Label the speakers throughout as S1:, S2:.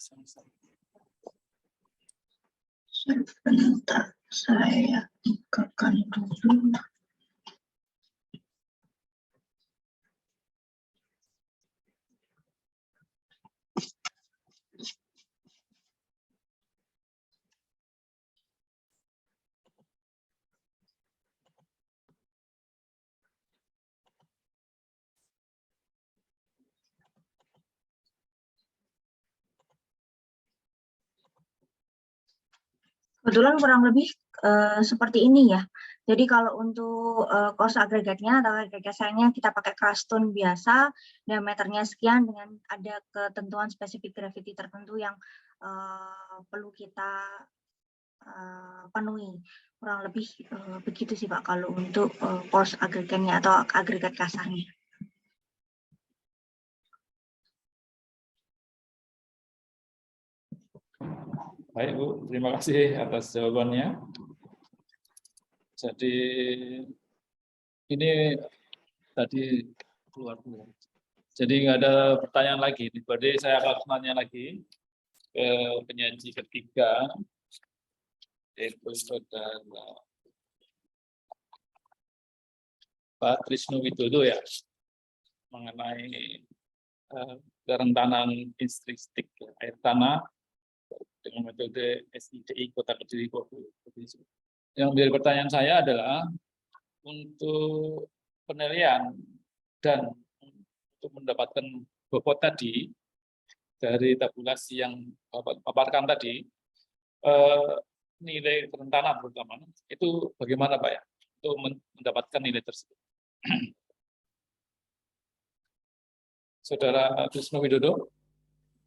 S1: Sebentar, saya bukakan dulu. Kebetulan kurang lebih seperti ini ya. Jadi kalau untuk cost agregatnya atau agregat kasarnya kita pakai castone biasa, diameternya sekian dengan ada ketentuan spesifik gravity tertentu yang perlu kita penuhi. Kurang lebih begitu sih Pak kalau untuk cost agregatnya atau agregat kasarnya.
S2: Baik Bu, terima kasih atas jawabannya. Jadi ini tadi keluar dulu. Jadi nggak ada pertanyaan lagi. Berarti saya akan tanya lagi ke penyaji ketiga, yaitu saudara Pak Trisno Widodo ya, mengenai kerentanan intrinsikik air tanah dengan metode SIDI Kota Kediri. Yang menjadi pertanyaan saya adalah untuk penilaian dan untuk mendapatkan bobot tadi dari tabulasi yang Bapak paparkan tadi, nilai kerentanan terutama itu bagaimana Pak ya untuk mendapatkan nilai tersebut? Saudara Trisno Widodo.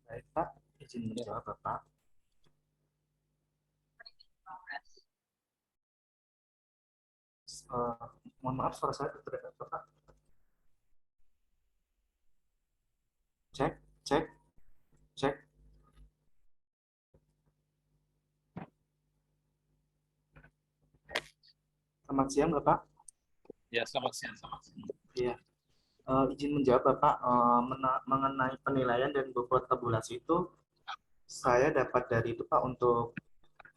S3: Baik Pak, izin menjawab Bapak. Mohon maaf suara saya terdengar Bapak. Cek, cek, cek. Selamat siang Bapak.
S2: Ya, selamat siang.
S3: Iya. Izin menjawab Bapak, mengenai penilaian dan bobot tabulasi itu saya dapat dari itu Pak, untuk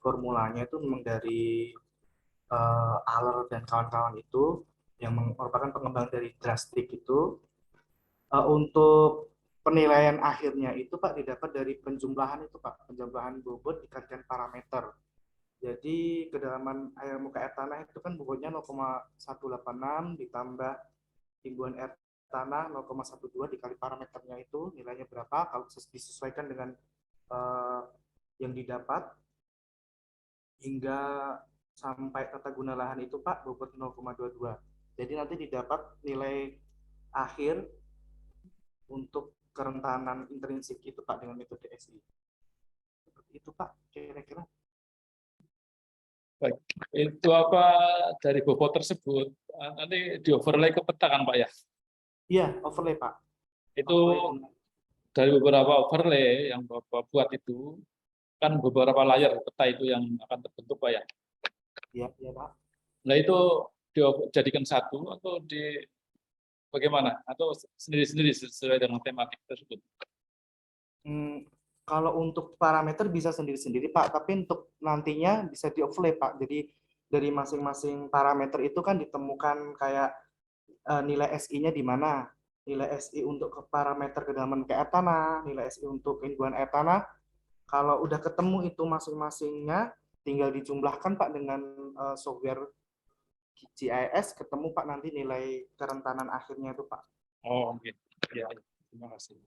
S3: formulanya itu memang dari Aller dan kawan-kawan itu yang merupakan pengembang dari Drastic itu. Untuk penilaian akhirnya itu Pak didapat dari penjumlahan itu Pak, penjumlahan bobot dikalikan parameter. Jadi kedalaman air muka air tanah itu kan bobotnya 0,186 ditambah timbuhan air tanah 0,12 dikali parameternya itu nilainya berapa, kalau disesuaikan dengan yang didapat hingga sampai tata guna lahan itu Pak bobot 0,22. Jadi nanti didapat nilai akhir untuk kerentanan intrinsik itu Pak dengan metode SI. Seperti itu Pak kira-kira.
S2: Baik, itu apa dari bobot tersebut nanti di overlay ke peta kan Pak ya?
S3: Iya, overlay Pak.
S2: Itu
S3: overlay
S2: dari beberapa overlay yang Bapak buat itu kan beberapa layar peta itu yang akan terbentuk Pak ya?
S3: Iya, iya Pak.
S2: Nah itu dijadikan satu atau di bagaimana? Atau sendiri-sendiri sesuai dengan tematik tersebut?
S3: Kalau untuk parameter bisa sendiri-sendiri Pak, tapi untuk nantinya bisa di overlay Pak. Jadi dari masing-masing parameter itu kan ditemukan kayak nilai SI-nya di mana, nilai SI untuk ke parameter kedalaman ke air tanah, nilai SI untuk keimbuhan air tanah. Kalau udah ketemu itu masing-masingnya, tinggal dijumlahkan Pak dengan software GIS, ketemu Pak nanti nilai kerentanan akhirnya itu Pak.
S2: Oh, gitu. Ya, terima kasih.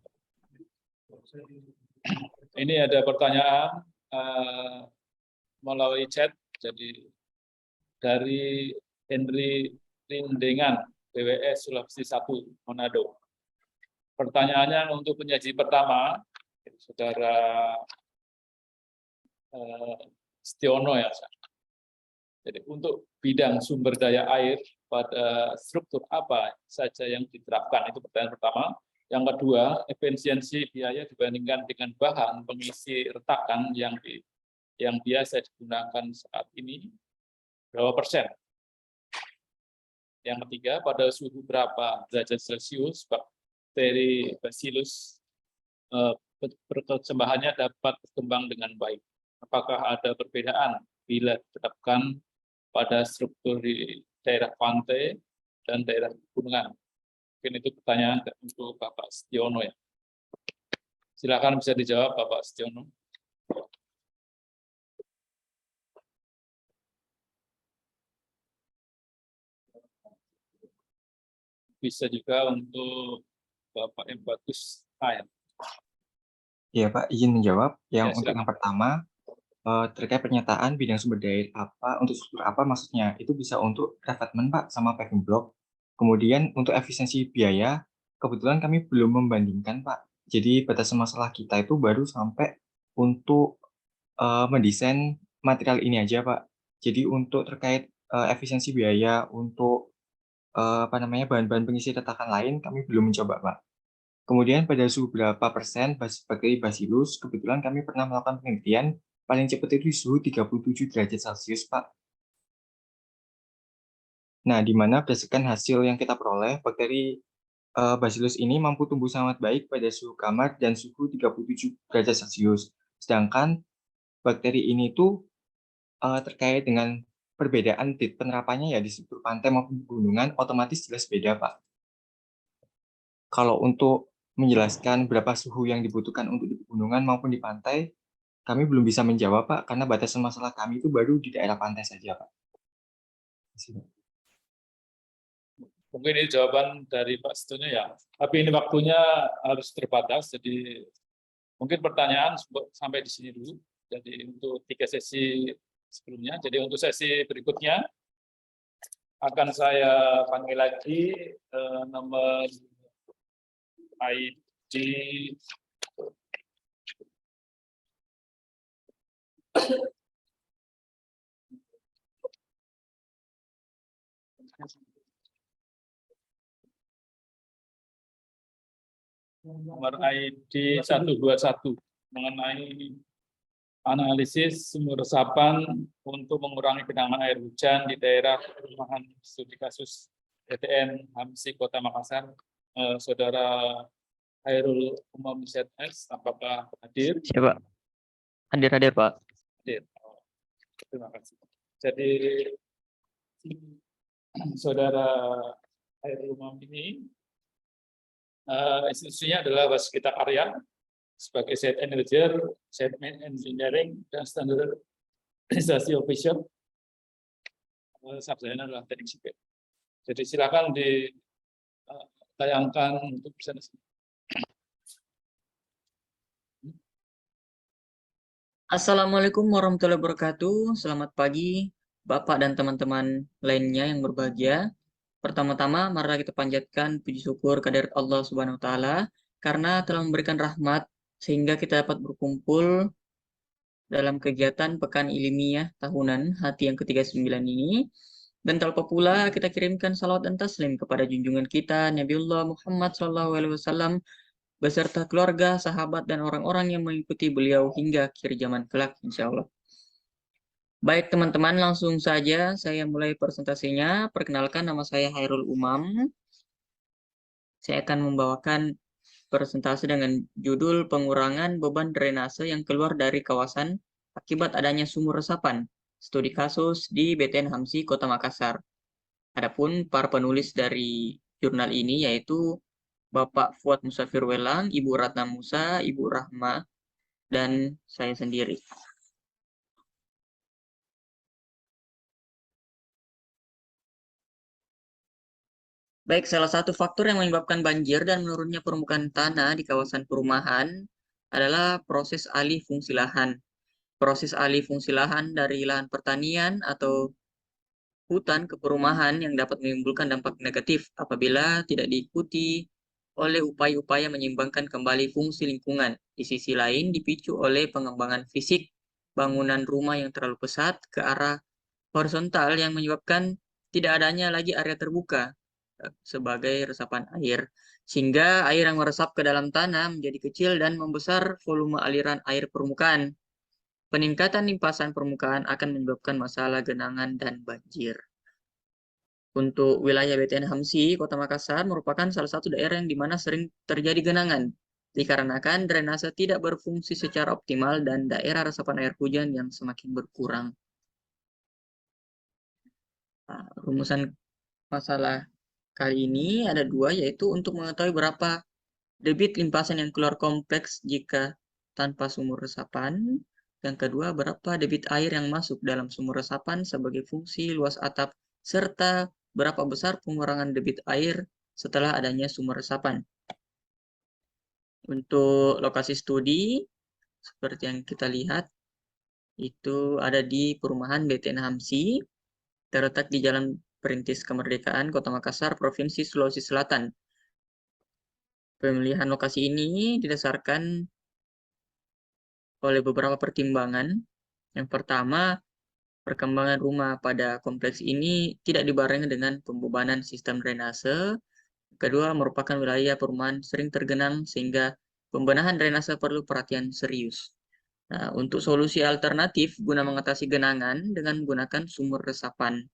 S2: Ini ada pertanyaan melalui chat, jadi dari Henry Lindengan, BWS Sulawesi 1, Manado. Pertanyaannya untuk penyaji pertama, Saudara Setiono ya. Jadi untuk bidang sumber daya air pada struktur apa saja yang diterapkan, itu pertanyaan pertama. Yang kedua, efisiensi biaya dibandingkan dengan bahan pengisi retakan yang biasa digunakan saat ini berapa persen? Yang ketiga, pada suhu berapa derajat Celcius bakteri Bacillus perkembangannya dapat berkembang dengan baik. Apakah ada perbedaan bila diterapkan pada struktur di daerah pantai dan daerah pegunungan? Mungkin itu pertanyaan untuk Bapak Setiono ya. Silakan bisa dijawab Bapak Setiono. Bisa juga untuk Bapak M. Bagus A ya.
S4: Iya Pak, izin menjawab. Yang
S2: Ya,
S4: untuk
S2: silakan.
S4: yang pertama, terkait pernyataan bidang sumber daya apa, untuk struktur apa maksudnya, itu bisa untuk revetment Pak, sama paving block. Kemudian untuk efisiensi biaya, kebetulan kami belum membandingkan Pak. Jadi batasan masalah kita itu baru sampai untuk mendesain material ini aja Pak. Jadi untuk terkait efisiensi biaya, untuk bahan-bahan pengisi retakan lain, kami belum mencoba Pak. Kemudian pada suhu berapa persen bakteri Bacillus, kebetulan kami pernah melakukan penelitian, paling cepat itu di suhu 37 derajat Celcius, Pak. Nah, di mana berdasarkan hasil yang kita peroleh, bakteri Bacillus ini mampu tumbuh sangat baik pada suhu kamar dan suhu 37 derajat Celcius. Sedangkan bakteri ini tuh terkait dengan perbedaan penerapannya ya di struktur pantai maupun gunungan, otomatis jelas beda, Pak. Kalau untuk menjelaskan berapa suhu yang dibutuhkan untuk di pegunungan maupun di pantai, kami belum bisa menjawab, Pak, karena batasan masalah kami itu baru di daerah pantai saja, Pak.
S2: Mungkin ini jawaban dari Pak Setiono ya. Tapi ini waktunya harus terbatas, jadi mungkin pertanyaan sampai di sini dulu. Jadi untuk 3 sesi sebelumnya, jadi untuk sesi berikutnya akan saya panggil lagi nomor ID nomor ID 121 mengenai analisis sumber resapan untuk mengurangi genangan air hujan di daerah perumahan studi kasus BTN HAMSI Kota Makassar. Saudara Hairul Umam ZS, apakah hadir?
S5: Siapa? Hadir, Pak.
S2: Hadir. Terima kasih. Jadi saudara Hairul Umam ini institusinya adalah Waskita Karya sebagai site manager, site engineering dan standarisasi official. Subjeknya adalah teknik sipil. Jadi silakan ditayangkan untuk presentasi.
S5: Assalamualaikum warahmatullahi wabarakatuh. Selamat pagi, Bapak dan teman-teman lainnya yang berbahagia. Pertama-tama, marilah kita panjatkan puji syukur kehadirat Allah Subhanahu wa taala karena telah memberikan rahmat sehingga kita dapat berkumpul dalam kegiatan Pekan Ilmiah Tahunan Hati yang ke-39 ini. Dan tanpa pula kita kirimkan salawat dan taslim kepada junjungan kita Nabiullah Muhammad SAW beserta keluarga, sahabat, dan orang-orang yang mengikuti beliau hingga akhir zaman kelak, insya Allah. Baik teman-teman, langsung saja saya mulai presentasinya. Perkenalkan, nama saya Hairul Umam. Saya akan membawakan presentasi dengan judul pengurangan beban drainase yang keluar dari kawasan akibat adanya sumur resapan. Studi kasus di BTN HAMSI Kota Makassar. Adapun para penulis dari jurnal ini yaitu Bapak Fuad Musafir Welang, Ibu Ratna Musa, Ibu Rahma, dan saya sendiri. Baik, salah satu faktor yang menyebabkan banjir dan menurunnya permukaan tanah di kawasan perumahan adalah proses alih fungsi lahan. Proses alih fungsi lahan dari lahan pertanian atau hutan ke perumahan yang dapat menimbulkan dampak negatif apabila tidak diikuti oleh upaya-upaya menyeimbangkan kembali fungsi lingkungan. Di sisi lain, dipicu oleh pengembangan fisik bangunan rumah yang terlalu pesat ke arah horizontal yang menyebabkan tidak adanya lagi area terbuka sebagai resapan air, sehingga air yang meresap ke dalam tanah menjadi kecil dan membesar volume aliran air permukaan. Peningkatan limpasan permukaan akan menyebabkan masalah genangan dan banjir. Untuk wilayah BTN HAMSI, Kota Makassar merupakan salah satu daerah yang dimana sering terjadi genangan. dikarenakan drainase tidak berfungsi secara optimal dan daerah resapan air hujan yang semakin berkurang. Nah, rumusan masalah kali ini ada dua, yaitu untuk mengetahui berapa debit limpasan yang keluar kompleks jika tanpa sumur resapan. Yang kedua, berapa debit air yang masuk dalam sumur resapan sebagai fungsi luas atap, serta berapa besar pengurangan debit air setelah adanya sumur resapan. Untuk lokasi studi, seperti yang kita lihat, itu ada di perumahan BTN Hamsi, terletak di Jalan Perintis Kemerdekaan, Kota Makassar, Provinsi Sulawesi Selatan. Pemilihan lokasi ini didasarkan oleh beberapa pertimbangan. Yang pertama, perkembangan rumah pada kompleks ini tidak dibarengi dengan pembebanan sistem drainase. Kedua, merupakan wilayah perumahan sering tergenang sehingga pembenahan drainase perlu perhatian serius. Nah, untuk solusi alternatif guna mengatasi genangan dengan menggunakan sumur resapan.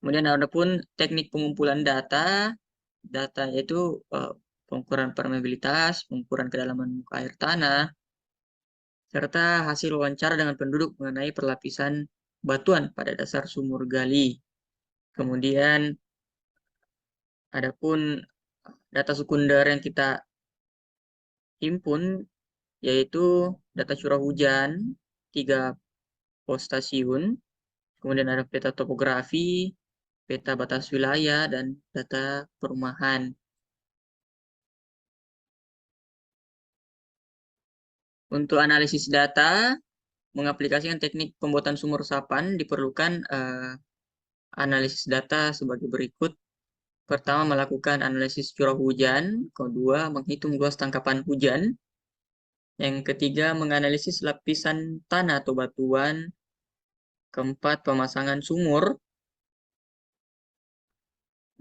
S5: Kemudian ada pun teknik pengumpulan data yaitu pengukuran permeabilitas, pengukuran kedalaman muka air tanah, serta hasil wawancara dengan penduduk mengenai perlapisan batuan pada dasar sumur gali. Kemudian adapun data sekunder yang kita himpun yaitu data curah hujan 3 pos stasiun, kemudian ada peta topografi, peta batas wilayah, dan data perumahan. Untuk analisis data, mengaplikasikan teknik pembuatan sumur resapan diperlukan analisis data sebagai berikut. Pertama, melakukan analisis curah hujan. Kedua, menghitung luas tangkapan hujan. Yang ketiga, menganalisis lapisan tanah atau batuan. Keempat, pemasangan sumur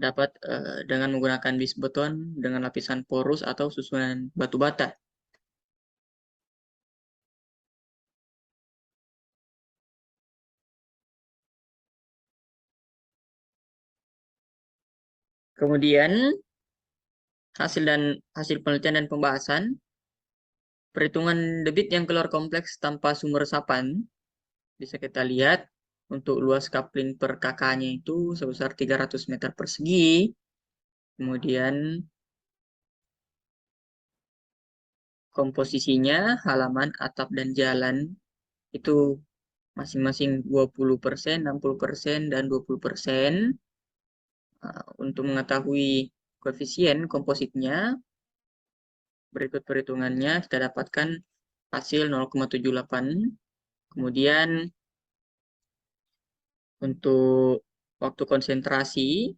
S5: dapat dengan menggunakan bis beton dengan lapisan porus atau susunan batu bata. Kemudian hasil penelitian dan pembahasan, perhitungan debit yang keluar kompleks tanpa sumur resapan bisa kita lihat untuk luas coupling per KK-nya itu sebesar 300 meter persegi. Kemudian komposisinya halaman, atap, dan jalan itu masing-masing 20%, 60%, dan 20%. Untuk mengetahui koefisien kompositnya, berikut perhitungannya kita dapatkan hasil 0,78. Kemudian untuk waktu konsentrasi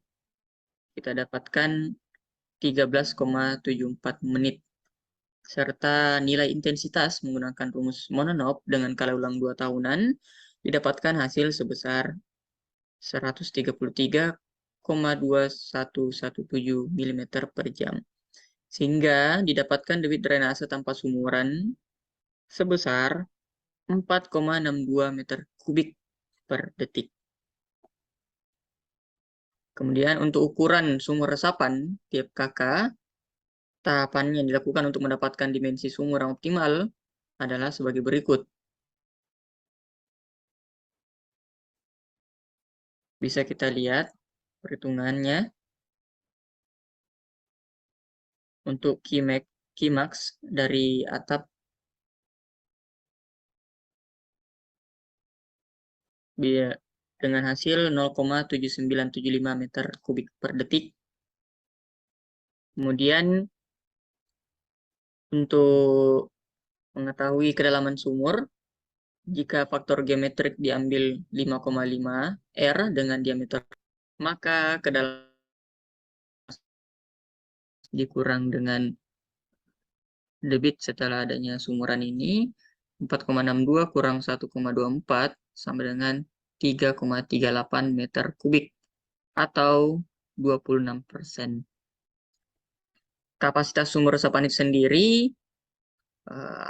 S5: kita dapatkan 13,74 menit. Serta nilai intensitas menggunakan rumus Mononov dengan kala ulang 2 tahunan didapatkan hasil sebesar 133,2117 mm per jam. Sehingga didapatkan debit drainase tanpa sumuran sebesar 4,62 meter kubik per detik. Kemudian untuk ukuran sumur resapan tiap KK, tahapan yang dilakukan untuk mendapatkan dimensi sumur yang optimal adalah sebagai berikut. Bisa kita lihat perhitungannya. Untuk Qmax dari atap dengan hasil 0,7975 meter kubik per detik. Kemudian untuk mengetahui kedalaman sumur, jika faktor geometrik diambil 5,5 R dengan diameter, maka kedalaman dikurang dengan debit setelah adanya sumuran ini 4,62 kurang 1,24 sama dengan 3,38 meter kubik atau 26%. Kapasitas sumur resapan itu sendiri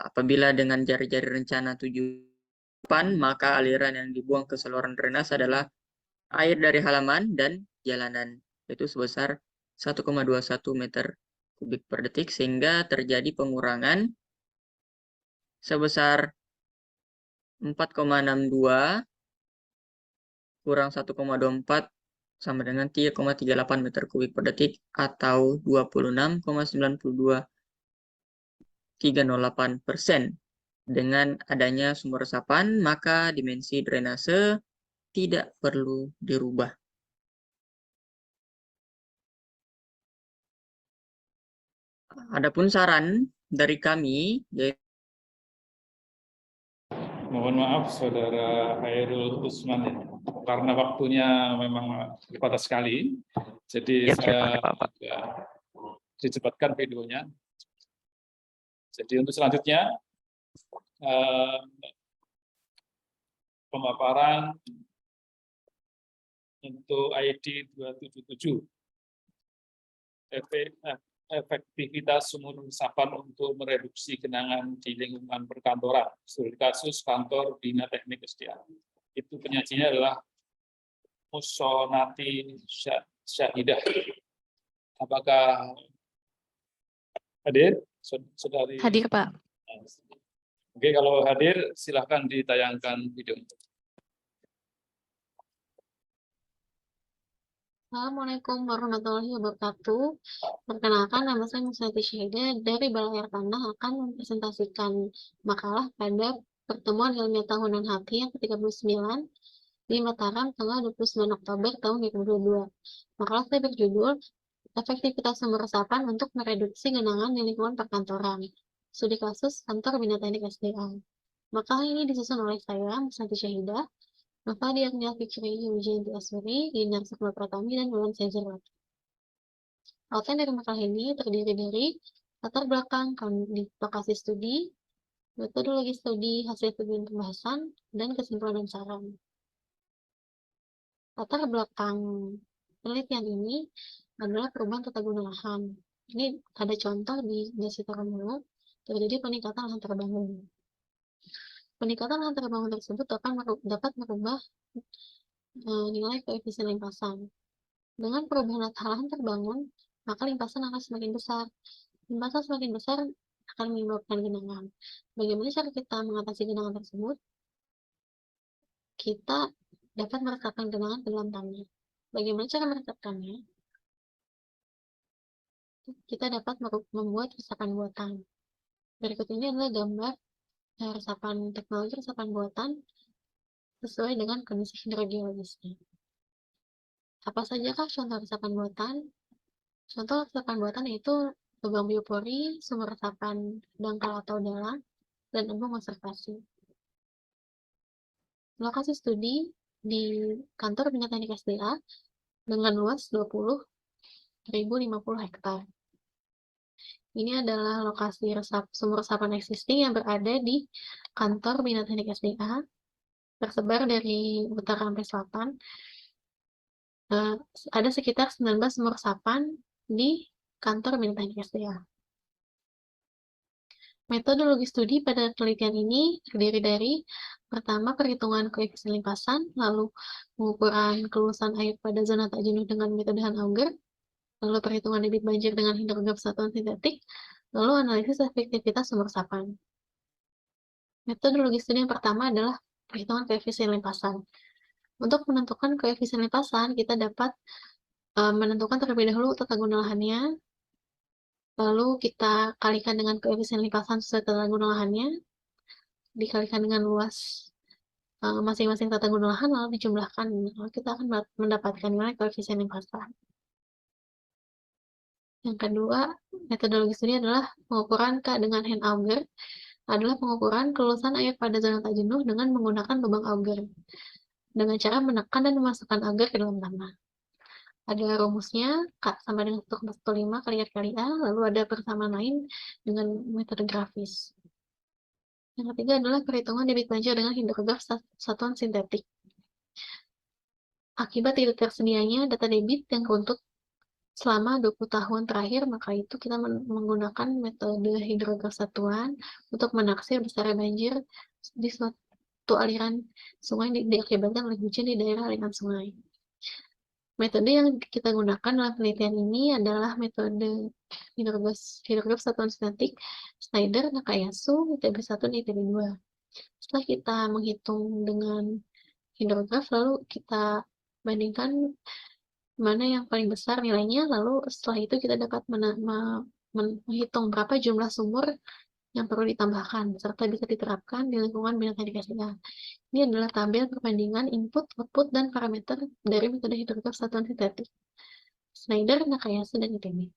S5: apabila dengan jari-jari rencana tujuan, maka aliran yang dibuang ke saluran drainase adalah air dari halaman dan jalanan, yaitu sebesar 1,21 meter kubik per detik, sehingga terjadi pengurangan sebesar 4,62 kurang 1,24 sama dengan 3,38 meter kubik per detik atau 26,92,308%. Dengan adanya sumber resapan, maka dimensi drainase tidak perlu dirubah. Adapun saran dari kami, yaitu
S2: Mohon maaf Saudara Hairul Usman ya, karena waktunya memang terbatas sekali, jadi saya dicepatkan videonya. Jadi untuk selanjutnya pemaparan untuk ID 277 efektivitas sumur resapan untuk mereduksi genangan di lingkungan perkantoran, studi kasus kantor Bina Teknik SDA. Itu penyajinya adalah Musonati Syahidah. Apakah hadir, saudari?
S6: Hadir, Pak.
S2: Oke, kalau hadir silahkan ditayangkan video.
S6: Assalamualaikum warahmatullahi wabarakatuh. Perkenalkan, nama saya Musnati Syahidah dari Balai Air Tanah akan mempresentasikan makalah pada pertemuan ilmiah tahunan HAKI yang ke-39 di Mataram tanggal 29 Oktober tahun 2022. Makalah saya berjudul Efektivitas Sumber Resapan untuk Mereduksi Genangan di Lingkungan Perkantoran. Studi kasus Kantor Bina Teknik SDA. Makalah ini disusun oleh saya, Musnati Syahidah, Nova Diagnia Fikri, Wijayanti Asuri, Ginar Sukma Pratami, dan Wulan Sejerwat. Outline dari makalah ini terdiri dari latar belakang di lokasi studi, metodologi studi, hasil tujuan pembahasan, dan kesimpulan dan saran. Latar belakang penelitian ini adalah perubahan tata guna lahan. Ini ada contoh di Desa Taramulu, terjadi peningkatan lahan terbangun. Peningkatan lahan terbangun tersebut dapat merubah nilai koefisien limpasan. Dengan perubahan lahan terbangun, maka limpasan akan semakin besar. Limpasan semakin besar akan menyebabkan genangan. Bagaimana cara kita mengatasi genangan tersebut? Kita dapat meresapkan genangan ke dalam tanah. Bagaimana cara meresapkannya? Kita dapat membuat resapan buatan. Berikut ini adalah gambar teknologi resapan buatan sesuai dengan kondisi hidrogeologisnya. Apa sajakah contoh resapan buatan? Contoh resapan buatan yaitu lubang biopori, sumber resapan dangkal atau dalam, dan embung konservasi. Lokasi studi di Kantor Bina Teknik SDA dengan luas 20.050 hektar. Ini adalah lokasi sumur resapan existing yang berada di Kantor Bina Teknik SDA, tersebar dari utara sampai selatan. Ada sekitar 19 sumur resapan di Kantor Bina Teknik SDA. Metodologi studi pada penelitian ini terdiri dari pertama perhitungan koefisien limpasan, lalu pengukuran kelulusan air pada zona tak jenuh dengan metode Han-Auger, lalu perhitungan debit banjir dengan hidrograf satuan sintetik, lalu analisis efektivitas sumber resapan. Metodologi studi yang pertama adalah perhitungan koefisien limpasan. Untuk menentukan koefisien limpasan, kita dapat menentukan terlebih dahulu tata guna lahannya, lalu kita kalikan dengan koefisien limpasan sesuai tata guna lahannya, dikalikan dengan luas masing-masing tata guna lahan, lalu dijumlahkan, lalu kita akan mendapatkan nilai koefisien limpasan. Yang kedua, metodologi studi adalah pengukuran K dengan Han-Auger, adalah pengukuran kelulusan air pada zona tak jenuh dengan menggunakan lubang auger, dengan cara menekan dan memasukkan auger ke dalam tanah. Ada rumusnya, K sama dengan 1,15 kali R kali A, lalu ada persamaan lain dengan metode grafis. Yang ketiga adalah perhitungan debit banjir dengan hidrograf satuan sintetik. Akibat tidak tersedianya data debit yang runtut selama 20 tahun terakhir, maka itu kita menggunakan metode hidrograf satuan untuk menaksir besarnya banjir di suatu aliran sungai diakibatkan oleh hujan di daerah aliran sungai. Metode yang kita gunakan dalam penelitian ini adalah metode hidrograf satuan sintetik Schneider, Nakayasu, ITB1 dan ITB2. Setelah kita menghitung dengan hidrograf, lalu kita bandingkan mana yang paling besar nilainya, lalu setelah itu kita dapat menghitung berapa jumlah sumur yang perlu ditambahkan, serta bisa diterapkan di lingkungan Bina Teknik SDA. Ini adalah tabel perbandingan input, output, dan parameter dari metode hidrograf satuan sintetik Schneider, Nakayasu, dan ITB.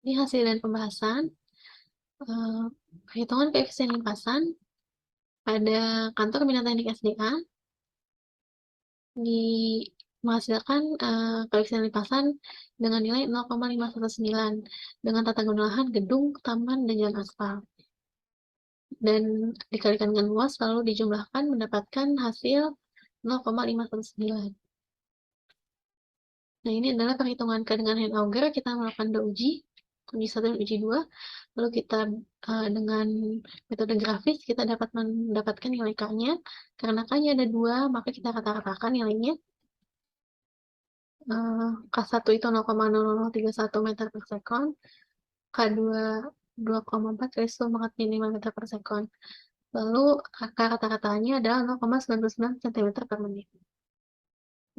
S6: Ini hasil dan pembahasan. Perhitungan koefisien limpasan pada kantor Bina Teknik SDA menghasilkan koefisien limpasan dengan nilai 0,519 dengan tata guna lahan gedung, taman, dan jalan aspal. Dan dikalikan dengan luas lalu dijumlahkan mendapatkan hasil 0,519. Nah, ini adalah perhitungan dengan hand auger. Kita melakukan dua uji 1 dan uji 2. Lalu kita dengan metode grafis kita dapat mendapatkan nilai K-nya. Karena K-nya ada 2, maka kita rata-ratakan nilainya. K1 itu 0,0031 meter per sekon, K2 2,4 kali 10⁻⁵ meter per sekon. Lalu angka rata-ratanya adalah 0,99 cm per menit.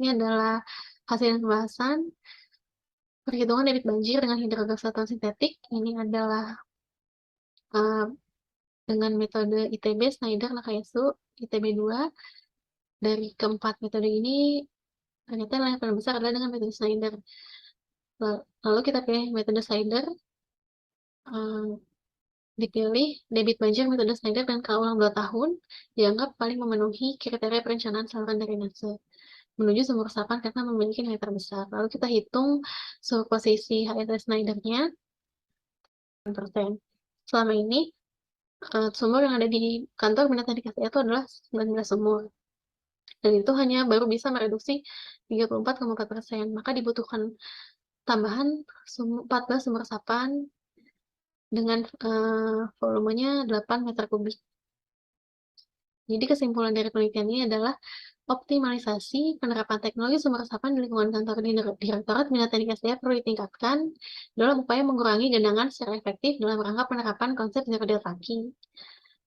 S6: Ini adalah hasil pembahasan perhitungan debit banjir dengan hidrograf satuan sintetik. Ini adalah dengan metode ITB, Schneider, Nakayasu, ITB2. Dari keempat metode ini, ternyata yang paling besar adalah dengan metode Schneider. Lalu kita pilih metode Schneider, dipilih debit banjir metode Schneider dan kaulang 2 tahun, dianggap paling memenuhi kriteria perencanaan saluran drainase menuju sumur resapan karena memiliki nilai terbesar. Lalu kita hitung suhu posisi HSS Schneider-nya 9%. Selama ini, sumur yang ada di kantor Bina Teknik SDA itu adalah 19 sumur. Dan itu hanya baru bisa mereduksi 34,4%. Maka dibutuhkan tambahan 14 sumur resapan dengan volumenya 8 meter kubik. Jadi kesimpulan dari penelitian ini adalah optimalisasi penerapan teknologi sumber resapan di lingkungan kantor Direktorat Bina Teknik SDA perlu ditingkatkan dalam upaya mengurangi genangan secara efektif dalam rangka penerapan konsep zero debt ranking.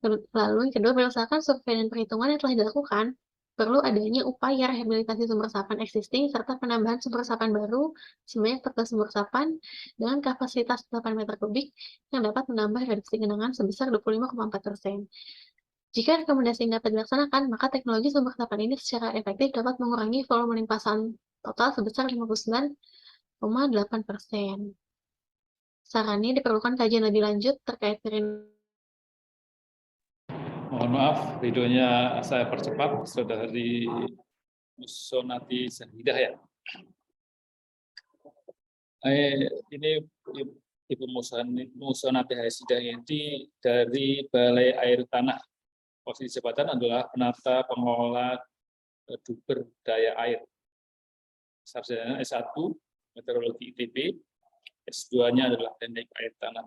S6: Lalu yang kedua, berdasarkan survei dan perhitungan yang telah dilakukan, perlu adanya upaya rehabilitasi sumber resapan existing serta penambahan sumber resapan baru sebanyak 14 sumber resapan dengan kapasitas 8 meter kubik yang dapat menambah reduksi genangan sebesar 25,4%. Jika rekomendasi ini dapat dilaksanakan, maka teknologi sumber resapan ini secara efektif dapat mengurangi volume limpasan total sebesar 59,8%. Sarannya diperlukan kajian lebih lanjut terkait
S2: Mohon maaf, videonya saya percepat. Saudari Musonati Sahidah ya. Ini Ibu Musonati Sahidah ini dari Balai Air Tanah. Posisi jabatan adalah penata pengelola sumber daya air. Sarjana S1 Meteorologi ITB, S2-nya adalah Teknik Air Tanah.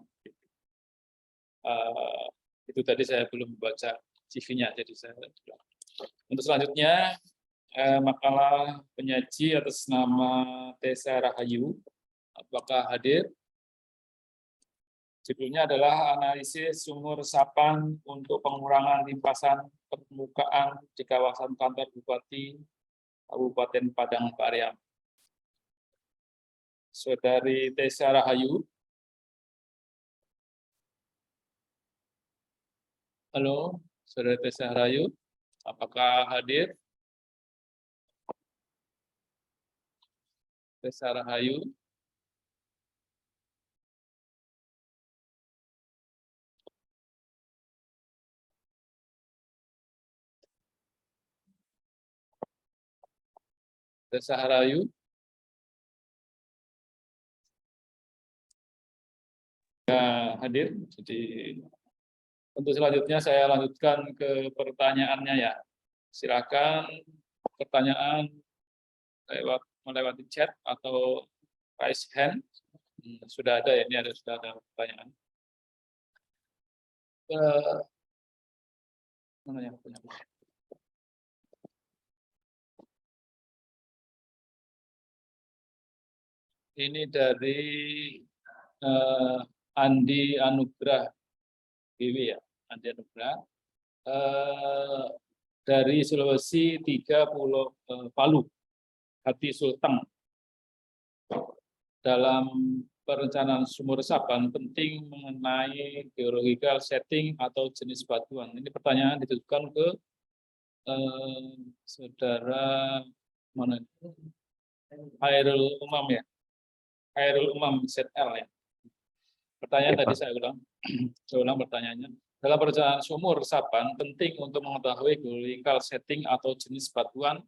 S2: Itu tadi saya belum membaca CV-nya, jadi saya untuk selanjutnya makalah penyaji atas nama Tessa Rahayu, apakah hadir? Judulnya adalah analisis sumur resapan untuk pengurangan limpasan permukaan di kawasan kantor Bupati Kabupaten Padang Pariaman. Saudari Tessa Rahayu. Halo, Saudari Tessa Rahayu, apakah hadir? Tessa Rahayu. Tessa Rahayu. Ya, hadir. Jadi untuk selanjutnya saya lanjutkan ke pertanyaannya ya. Silakan pertanyaan melewati chat atau raise hand. Sudah ada ya, ini sudah ada pertanyaan. Mana yang punya? Ini dari Andi Anugrah BW ya, Andi Anugrah. Dari Sulawesi 3 Pulau Palu, Hati Sulteng. Dalam perencanaan sumur resapan penting mengenai geological setting atau jenis batuan. Ini pertanyaan ditujukan ke saudara mana? Hairul Umam ya, Hairul Umam ZL ya. Pertanyaan tadi saya ulang pertanyaannya. Dalam perencanaan sumur resapan penting untuk mengetahui geological setting atau jenis batuan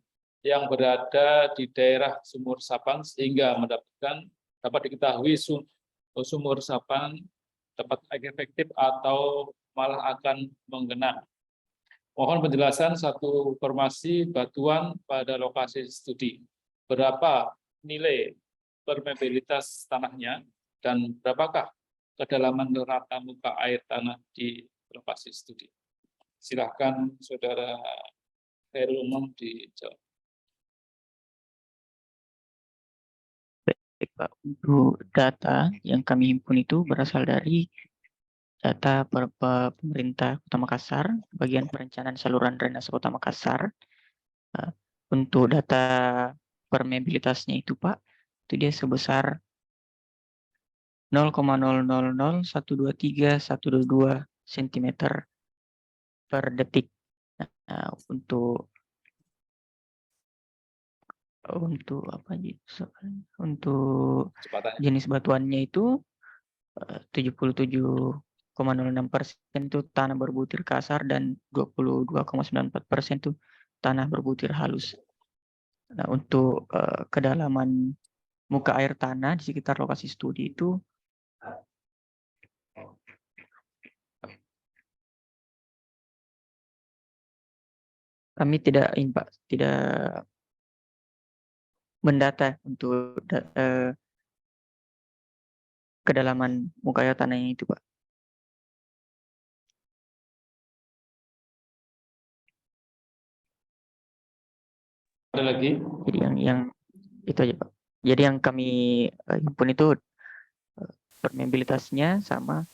S2: yang berada di daerah sumur resapan sehingga dapat diketahui sumur resapan dapat efektif atau malah akan menggenang. Mohon penjelasan satu formasi batuan pada lokasi studi. Berapa nilai permeabilitas tanahnya dan berapakah kedalaman rata muka air tanah di lokasi studi. Silakan Saudara Khairul Umam dijawab.
S5: Baik, Pak. Untuk data yang kami himpun itu berasal dari data pemerintah Kota Makassar, bagian perencanaan saluran drainase Kota Makassar. Untuk data permeabilitasnya itu, Pak, itu dia sebesar 0,000123 cm per detik. Nah, untuk apa gitu? Untuk jenis batuannya itu 77,06% itu tanah berbutir kasar dan 22,94% itu tanah berbutir halus. Nah, untuk kedalaman muka air tanah di sekitar lokasi studi itu kami tidak mendata untuk kedalaman muka air tanahnya itu, Pak.
S2: Ada lagi?
S5: Jadi yang itu aja, Pak. Jadi yang kami himpun itu permeabilitasnya sama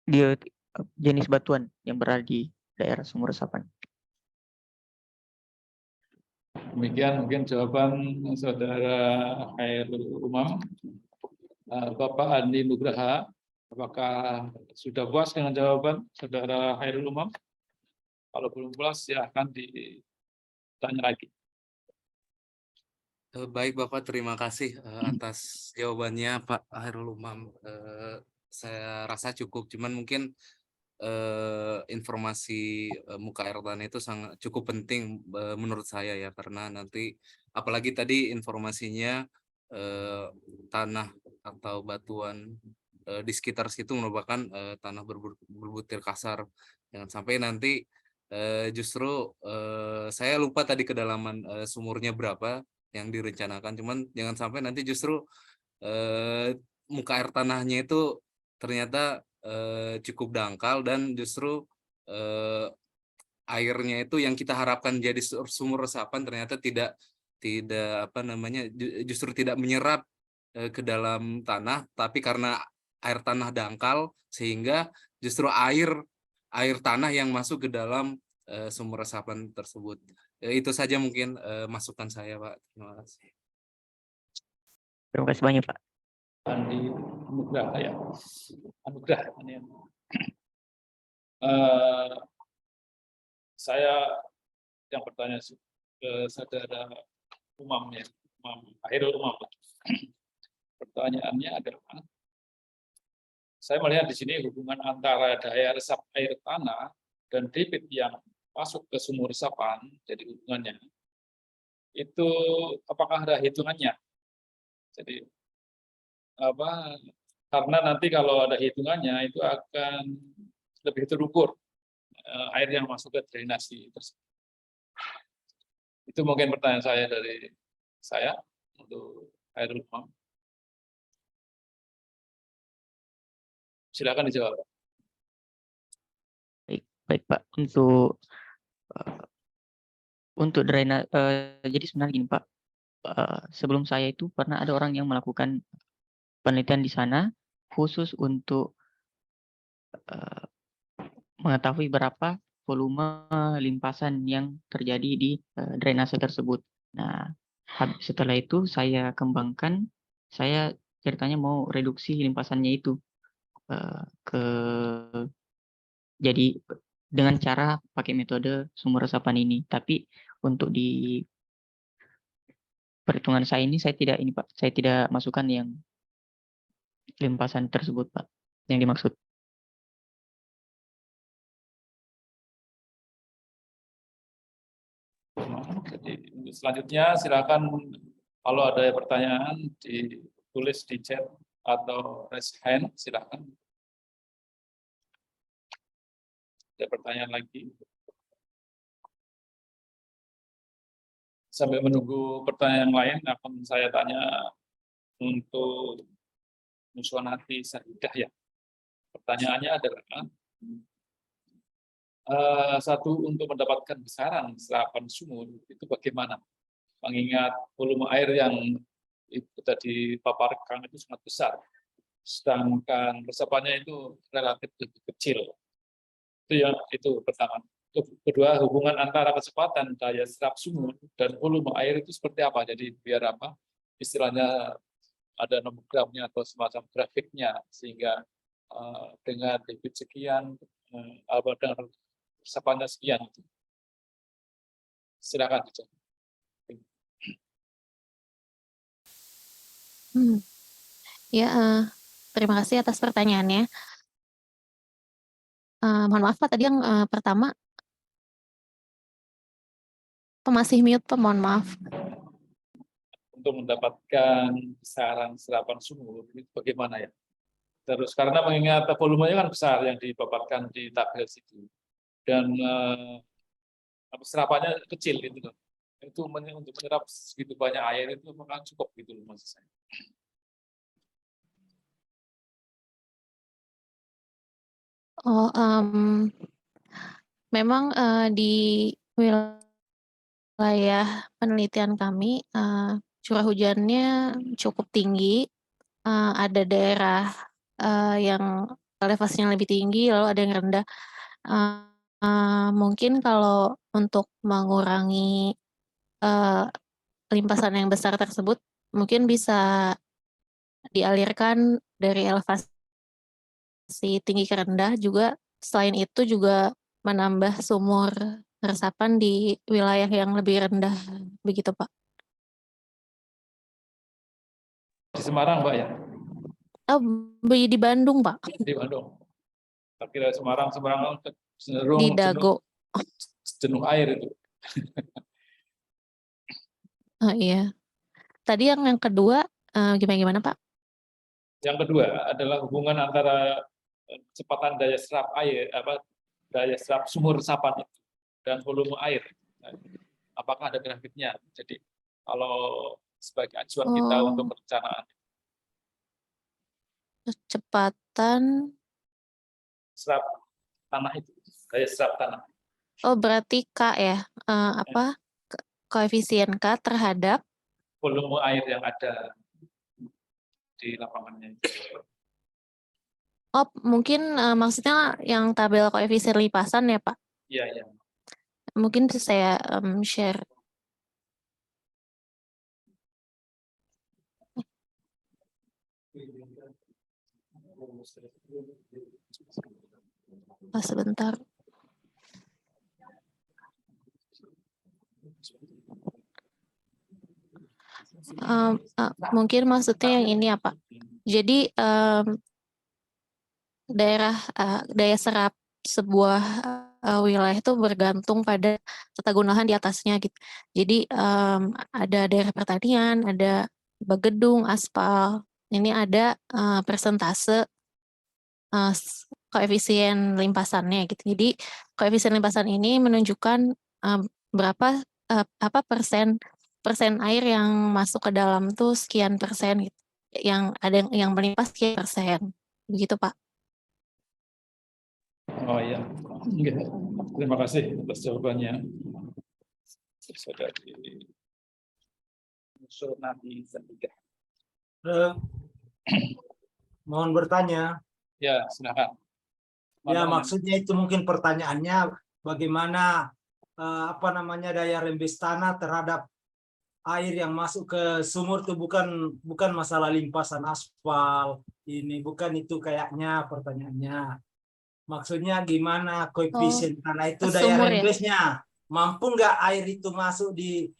S5: dia jenis batuan yang berada di daerah sumur resapan.
S2: Demikian mungkin jawaban Saudara Hairul Umam. Bapak Andi Nugraha, apakah sudah puas dengan jawaban Saudara Hairul Umam? Kalau belum puas, silahkan ditanya lagi.
S7: Baik Bapak, terima kasih atas jawabannya Pak Hairul Umam. Saya rasa cukup, cuman mungkin informasi muka air tanah itu sangat cukup penting menurut saya ya, karena nanti apalagi tadi informasinya tanah atau batuan di sekitar situ merupakan tanah berbutir kasar. Jangan sampai nanti justru saya lupa tadi kedalaman sumurnya berapa yang direncanakan, cuman jangan sampai nanti justru muka air tanahnya itu ternyata cukup dangkal dan justru airnya itu yang kita harapkan jadi sumur resapan ternyata tidak apa namanya justru tidak menyerap ke dalam tanah, tapi karena air tanah dangkal sehingga justru air tanah yang masuk ke dalam sumur resapan tersebut. Itu saja mungkin masukan saya, Pak. Terima kasih.
S5: Terima kasih banyak, Pak.
S2: Andi Anugrah ya. Anugrah. Saya yang bertanya ke Saudara Umam ya, Hairul Umam. Pertanyaannya adalah, saya melihat di sini hubungan antara daya resap air tanah dan debit yang masuk ke sumur resapan, jadi hubungannya itu apakah ada hitungannya? Jadi apa? Karena nanti kalau ada hitungannya itu akan lebih terukur air yang masuk ke drainasi tersebut. Itu mungkin pertanyaan saya dari saya untuk Hairul Umam. Silakan dijawab.
S5: Baik Pak, untuk jadi sebenarnya gini Pak, sebelum saya itu pernah ada orang yang melakukan penelitian di sana khusus untuk mengetahui berapa volume limpasan yang terjadi di drainase tersebut. Nah, setelah itu saya kembangkan, saya ceritanya mau reduksi limpasannya itu ke jadi dengan cara pakai metode sumur resapan ini. Tapi untuk di perhitungan saya ini Pak, saya tidak masukkan yang limpasan tersebut Pak, yang dimaksud.
S2: Jadi selanjutnya silakan kalau ada pertanyaan ditulis di chat atau raise hand, silakan. Ada pertanyaan lagi? Sambil menunggu pertanyaan yang lain, akan saya tanya untuk Nuswanati Sahidah ya. Pertanyaannya adalah, satu, untuk mendapatkan besaran serapan sumur itu bagaimana? Mengingat volume air yang itu tadi paparkan itu sangat besar, sedangkan resapannya itu relatif lebih kecil. Itu pertama. Kedua, hubungan antara kecepatan daya serap sumur dan volume air itu seperti apa? Jadi biar apa? Istilahnya ada nomogramnya atau semacam grafiknya, sehingga dengan debit sekian, dengan resapannya sekian. Silakan.
S6: Ya, terima kasih atas pertanyaannya. Mohon maaf Pak, tadi yang pertama masih mute Pak, mohon maaf.
S2: Untuk mendapatkan besaran serapan sumur itu bagaimana ya? Terus karena mengingat volumenya kan besar yang dipaparkan di tabel situ, dan serapannya kecil gitu loh. Itu untuk menyerap segitu banyak air itu memang cukup gitu loh maksud saya.
S6: Oh, memang di wilayah penelitian kami curah hujannya cukup tinggi. Ada daerah yang elevasinya lebih tinggi, lalu ada yang rendah. Mungkin kalau untuk mengurangi limpasan yang besar tersebut, mungkin bisa dialirkan dari elevasi tinggi ke rendah juga. Selain itu juga menambah sumur resapan di wilayah yang lebih rendah, begitu Pak.
S2: Di Semarang, Mbak ya?
S6: Oh, di Bandung Pak,
S2: Di Bandung. Tak kira Semarang cenderung
S6: di Dago.
S2: jenuh air itu.
S6: Oh iya. Tadi yang kedua gimana Pak?
S2: Yang kedua adalah hubungan antara kecepatan daya serap air, daya serap sumur resapan itu dan volume air. Apakah ada grafiknya? Jadi kalau sebagai acuan kita untuk perencanaan.
S6: Kecepatan
S2: Serap tanah itu, daya serap tanah.
S6: Oh, berarti K ya? Koefisien K terhadap
S2: volume air yang ada di lapangannya.
S6: Oh, mungkin maksudnya yang tabel koefisien limpasan ya, Pak?
S2: Iya, iya.
S6: Mungkin bisa saya share. Sebentar. Mungkin maksudnya yang ini ya, Pak. Jadi daya serap sebuah wilayah itu bergantung pada tata gunakan di atasnya gitu. Jadi ada daerah pertanian, ada gedung, aspal. Ini ada persentase koefisien limpasannya gitu. Jadi koefisien limpasan ini menunjukkan berapa persen air yang masuk ke dalam tuh sekian persen gitu. Yang ada yang melimpah sekian persen. Begitu, Pak.
S2: Oh iya, Oke. Terima kasih atas jawabannya. Saudari Nadi Zatiga.
S8: Mohon bertanya.
S2: Ya, silakan.
S8: Ya,
S2: Mana?
S8: maksudnya itu mungkin pertanyaannya bagaimana daya rembes tanah terhadap air yang masuk ke sumur itu bukan masalah limpasan aspal. Ini bukan itu kayaknya pertanyaannya. Maksudnya gimana koefisien tanah itu
S6: ke
S8: daya
S6: sumur ya?
S8: rembesnya. Mampu nggak air itu masuk di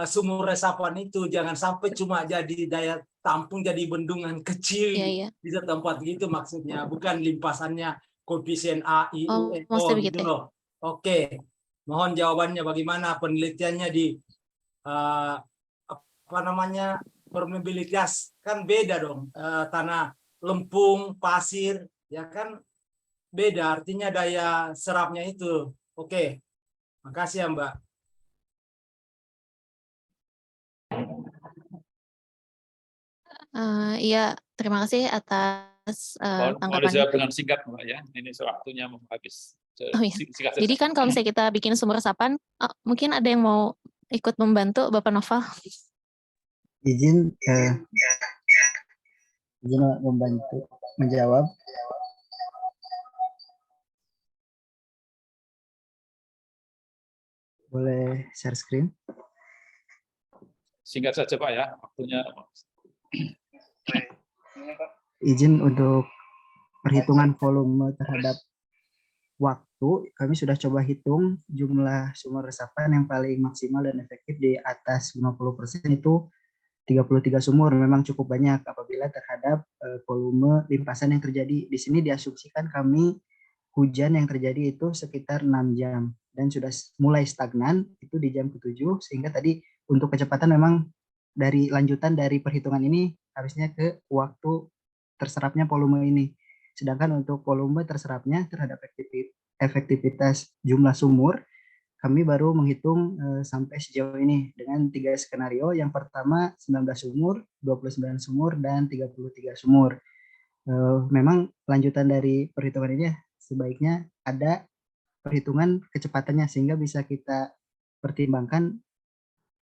S8: sumur resapan itu? Jangan sampai cuma jadi daya tampung jadi bendungan kecil
S6: Iya.
S8: di satu tempat gitu maksudnya. Bukan limpasannya koefisien A, I, U, E, O
S6: Maksudnya
S8: gitu
S6: begitu ya?
S8: loh. Oke, mohon jawabannya bagaimana penelitiannya di permeabilitas, kan beda dong, tanah lempung, pasir, ya kan beda, artinya daya serapnya itu. Oke, makasih ya Mbak.
S6: Iya, terima kasih atas
S2: Mohon
S6: tanggapannya.
S2: dijawab dengan singkat, Mbak ya. Ini waktunya mau habis.
S6: Oh iya.
S2: Singkat
S6: Jadi
S2: saja.
S6: kan kalau misalnya kita bikin sumur resapan, mungkin ada yang mau ikut membantu Bapak Noval?
S9: Izin membantu menjawab. Boleh share screen?
S2: Singkat saja Pak ya, waktunya.
S9: Izin untuk perhitungan volume terhadap waktu, kami sudah coba hitung jumlah sumur resapan yang paling maksimal dan efektif di atas 50% itu 33 sumur. Memang cukup banyak apabila terhadap volume limpasan yang terjadi. Di sini diasumsikan kami hujan yang terjadi itu sekitar 6 jam dan sudah mulai stagnan itu di jam ke-7, sehingga tadi untuk kecepatan memang dari lanjutan dari perhitungan ini harusnya ke waktu terserapnya volume ini. Sedangkan untuk volume terserapnya terhadap efektivitas jumlah sumur, kami baru menghitung sampai sejauh ini dengan 3 skenario. Yang pertama 19 sumur, 29 sumur, dan 33 sumur. Memang lanjutan dari perhitungan ini sebaiknya ada perhitungan kecepatannya sehingga bisa kita pertimbangkan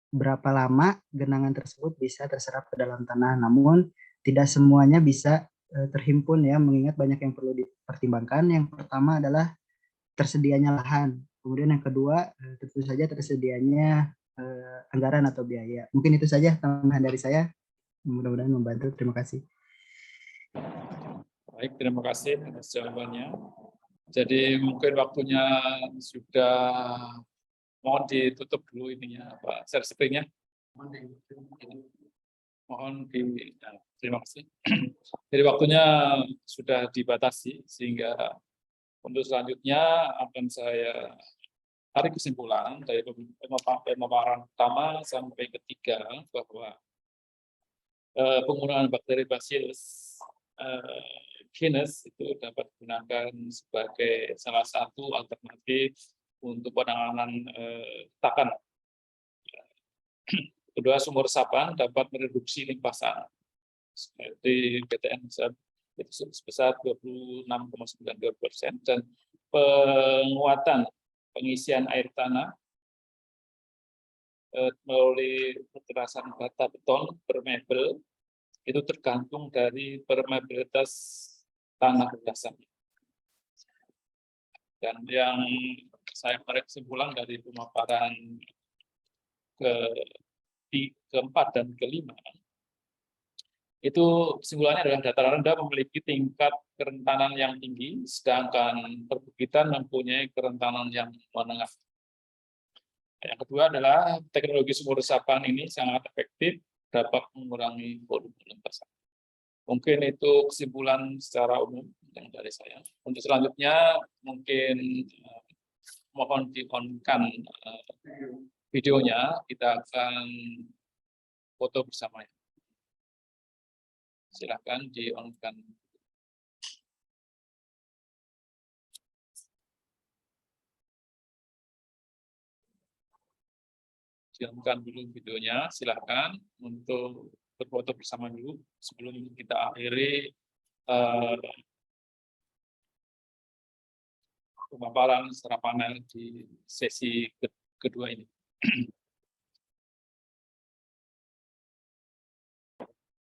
S9: berapa lama genangan tersebut bisa terserap ke dalam tanah. Namun tidak semuanya bisa terhimpun ya, mengingat banyak yang perlu dipertimbangkan. Yang pertama adalah tersedianya lahan. Kemudian yang kedua tentu saja tersedianya anggaran atau biaya. Mungkin itu saja tambahan dari saya. Mudah-mudahan membantu. Terima kasih.
S2: Baik, terima kasih atas jawabannya. Jadi mungkin waktunya sudah, mohon ditutup dulu ininya, Pak, share screen-nya. Mohon terima kasih. Jadi waktunya sudah dibatasi, sehingga untuk selanjutnya akan saya tarik kesimpulan dari pemaparan pertama sampai ketiga bahwa penggunaan bakteri Bacillus genus itu dapat digunakan sebagai salah satu alternatif untuk penanganan takan. Kedua, sumur resapan dapat mereduksi limpasan seperti PTN itu sebesar 26,92%, dan penguatan pengisian air tanah melalui perkerasan bata beton permeable itu tergantung dari permeabilitas tanah dasarnya. Dan yang saya tarik kesimpulan dari pemaparan keempat dan kelima, itu kesimpulannya adalah dataran rendah memiliki tingkat kerentanan yang tinggi, sedangkan perbukitan mempunyai kerentanan yang menengah. Yang kedua adalah teknologi sumur resapan ini sangat efektif, dapat mengurangi volume limpasan. Mungkin itu kesimpulan secara umum yang dari saya. Untuk selanjutnya mungkin mohon di-on-kan videonya, kita akan foto bersama. Silakan di-on-kan. Di-on-kan dulu videonya, silakan untuk berfoto bersama dulu sebelum kita akhiri pemaparan secara panel di sesi kedua ini.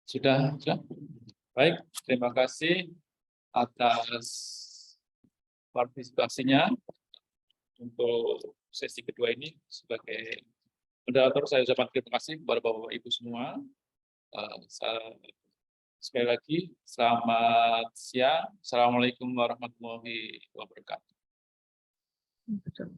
S2: Sudah? Baik, terima kasih atas partisipasinya untuk sesi kedua ini. Sebagai moderator, saya ucapkan terima kasih kepada Bapak Ibu semua. Sekali lagi, selamat siang. Assalamualaikum warahmatullahi wabarakatuh.
S5: Betul.